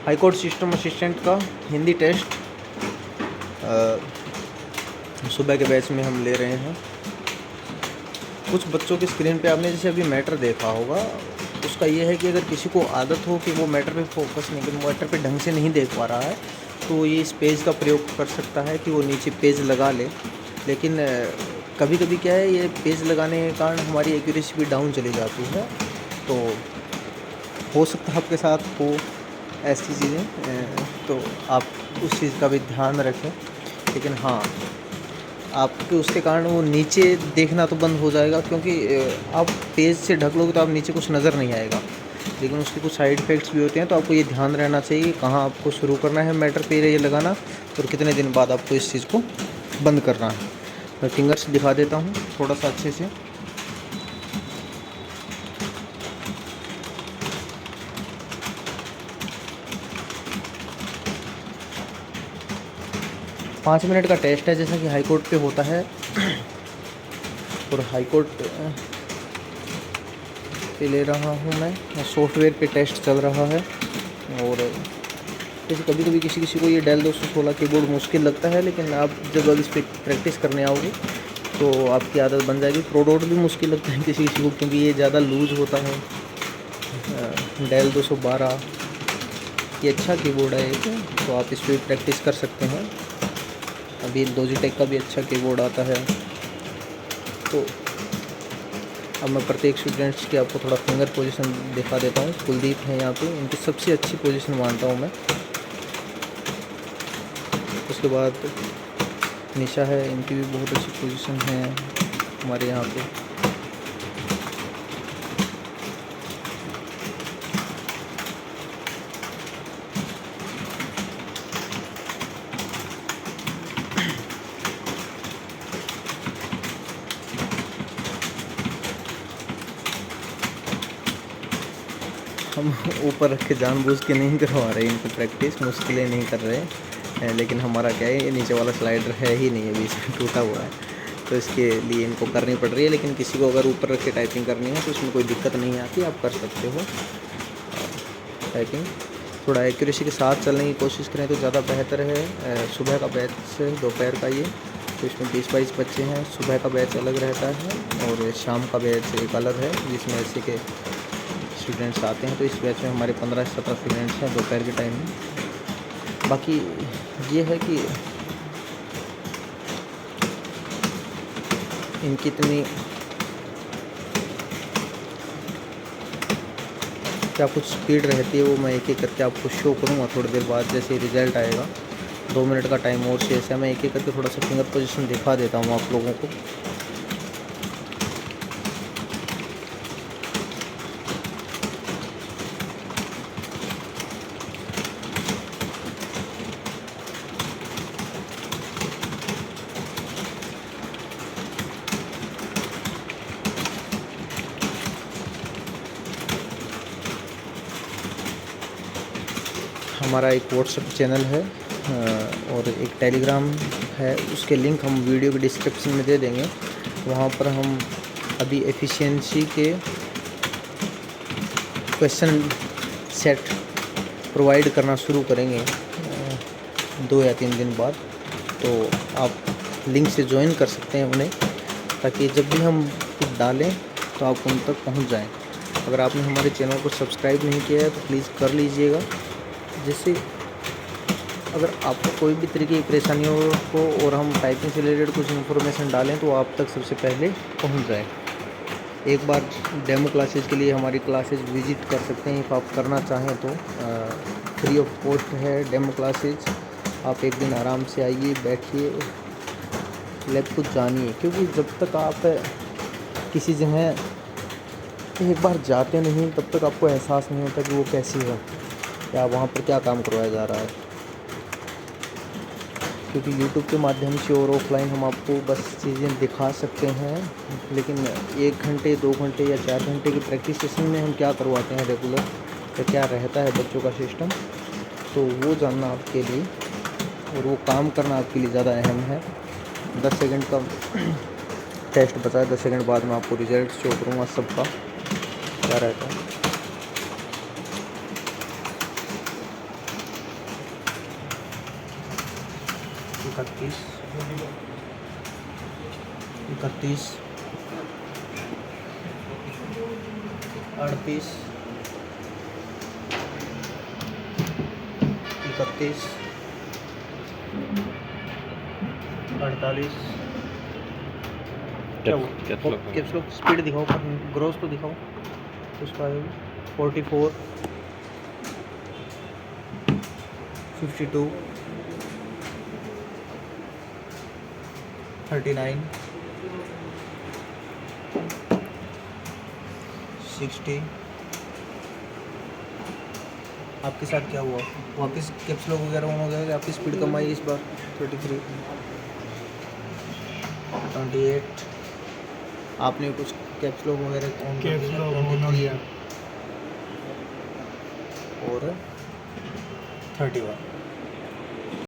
High court system assistant का Hindi test सुबह के बैच में हम ले रहे हैं। कुछ बच्चों की स्क्रीन पे आपने जैसे अभी मैटर देखा होगा, उसका ये है कि अगर किसी को आदत हो कि वो मैटर पे फोकस नहीं, मैटर पे ढंग से नहीं देख पा रहा है, तो ये इस पेज का प्रयोग कर सकता है कि वो नीचे पेज लगा ले। लेकिन कभी कभी क्या है, ये पेज लगाने के कारण हमारी एक्यूरेसी भी डाउन चली जाती है। तो हो सकता है आपके साथ हो ऐसी चीज़ें, तो आप उस चीज़ का भी ध्यान रखें। लेकिन हाँ, आपके उसके कारण वो नीचे देखना तो बंद हो जाएगा, क्योंकि आप पेज से ढक लोगे तो आप नीचे कुछ नज़र नहीं आएगा। लेकिन उसके कुछ साइड इफ़ेक्ट्स भी होते हैं, तो आपको ये ध्यान रहना चाहिए कहाँ आपको शुरू करना है मैटर पे ये लगाना, और कितने दिन बाद आपको इस चीज़ को बंद करना है। मैं फिंगर्स दिखा देता हूँ थोड़ा सा अच्छे से। पाँच मिनट का टेस्ट है, जैसा कि हाई कोर्ट पे होता है। और हाई कोर्ट पे ले रहा हूँ मैं, सॉफ्टवेयर पे टेस्ट चल रहा है। और जैसे कभी कभी किसी को ये डेल 216 कीबोर्ड मुश्किल लगता है, लेकिन आप जब इस पर प्रैक्टिस करने आओगे तो आपकी आदत बन जाएगी। प्रोडोट भी मुश्किल लगता है किसी को, क्योंकि ये ज़्यादा लूज होता है। डेल 212 ये अच्छा कीबोर्ड है एक, तो आप इस पर प्रैक्टिस कर सकते हैं। अभी लॉजिटेक का भी अच्छा कीबोर्ड आता है। तो अब मैं प्रत्येक स्टूडेंट्स की आपको थोड़ा फिंगर पोजीशन दिखा देता हूँ। कुलदीप है यहाँ पे, इनकी सबसे अच्छी पोजीशन मानता हूँ मैं। उसके बाद निशा है, इनकी भी बहुत अच्छी पोजीशन है हमारे यहाँ पे। हम ऊपर रख के जानबूझ के नहीं करवा रहे इनको प्रैक्टिस, मुश्किलें नहीं कर रहे हैं। लेकिन हमारा क्या है, ये नीचे वाला स्लाइडर है ही नहीं, अभी इसमें टूटा हुआ है, तो इसके लिए इनको करनी पड़ रही है। लेकिन किसी को अगर ऊपर रख के टाइपिंग करनी है तो इसमें कोई दिक्कत नहीं आती, आप कर सकते हो टाइपिंग। थोड़ा एक्यूरेसी के साथ चलने की कोशिश करें तो ज़्यादा बेहतर है। सुबह का बैच है, दोपहर का ये, तो इसमें 20-22 बच्चे हैं। सुबह का बैच अलग रहता है और शाम का बैच एक अलग है, जिसमें ऐसे के स्टूडेंट्स आते हैं। तो इस बैच में हमारे 15 से 17 स्टूडेंट्स हैं दोपहर के टाइम में। बाकी ये है कि इनकी इतनी क्या कुछ स्पीड रहती है, वो मैं एक एक करके आपको शो करूँगा थोड़ी देर बाद, जैसे रिज़ल्ट आएगा। 2 मिनट का टाइम और शेष है, मैं एक एक करके थोड़ा सा फिंगर पोजीशन दिखा देता हूँ आप लोगों को। हमारा एक व्हाट्सएप चैनल है और एक टेलीग्राम है, उसके लिंक हम वीडियो के डिस्क्रिप्शन में दे देंगे। वहाँ पर हम अभी एफिशिएंसी के क्वेश्चन सेट प्रोवाइड करना शुरू करेंगे 2 या 3 दिन बाद। तो आप लिंक से ज्वाइन कर सकते हैं उन्हें, ताकि जब भी हम कुछ डालें तो आप उन तक पहुँच जाएँ। अगर आपने हमारे चैनल को सब्सक्राइब नहीं किया है तो प्लीज़ कर लीजिएगा, जिससे अगर आपको कोई भी तरीके की परेशानियों को और हम टाइपिंग से रिलेटेड कुछ इन्फॉर्मेशन डालें तो आप तक सबसे पहले पहुंच जाए। एक बार डेमो क्लासेस के लिए हमारी क्लासेस विज़िट कर सकते हैं, if आप करना चाहें तो फ्री ऑफ कॉस्ट है डेमो क्लासेस। आप एक दिन आराम से आइए, बैठिए, लैब को जानिए, क्योंकि जब तक आप किसी जगह एक बार जाते नहीं तब तक आपको एहसास नहीं होता कि वो कैसी है, या वहाँ पर क्या काम करवाया जा रहा है। क्योंकि YouTube के माध्यम से और ऑफलाइन हम आपको बस चीज़ें दिखा सकते हैं, लेकिन 1 घंटे 2 घंटे या 4 घंटे की प्रैक्टिस सेशन में हम क्या करवाते हैं रेगुलर, या क्या रहता है बच्चों का सिस्टम, तो वो जानना आपके लिए और वो काम करना आपके लिए ज़्यादा अहम है। 10 सेकंड का टेस्ट बचा है, 10 सेकंड बाद मैं आपको रिज़ल्ट शो करूँगा सबका क्या रहता है। 31, 38, 31, 48। क्या हुआ? कैप्स लॉक स्पीड दिखाओ, पर ग्रोथ तो दिखाओ। उसका 44, 52, 39, 60। आपके साथ क्या हुआ? वापस कैप्स लॉक वगैरह ऑन हो गया कि आपकी स्पीड कम आई इस बार? 33, 28। आपने कुछ कैप्स लॉक वगैरह ऑन कर दिया? 23 और 31।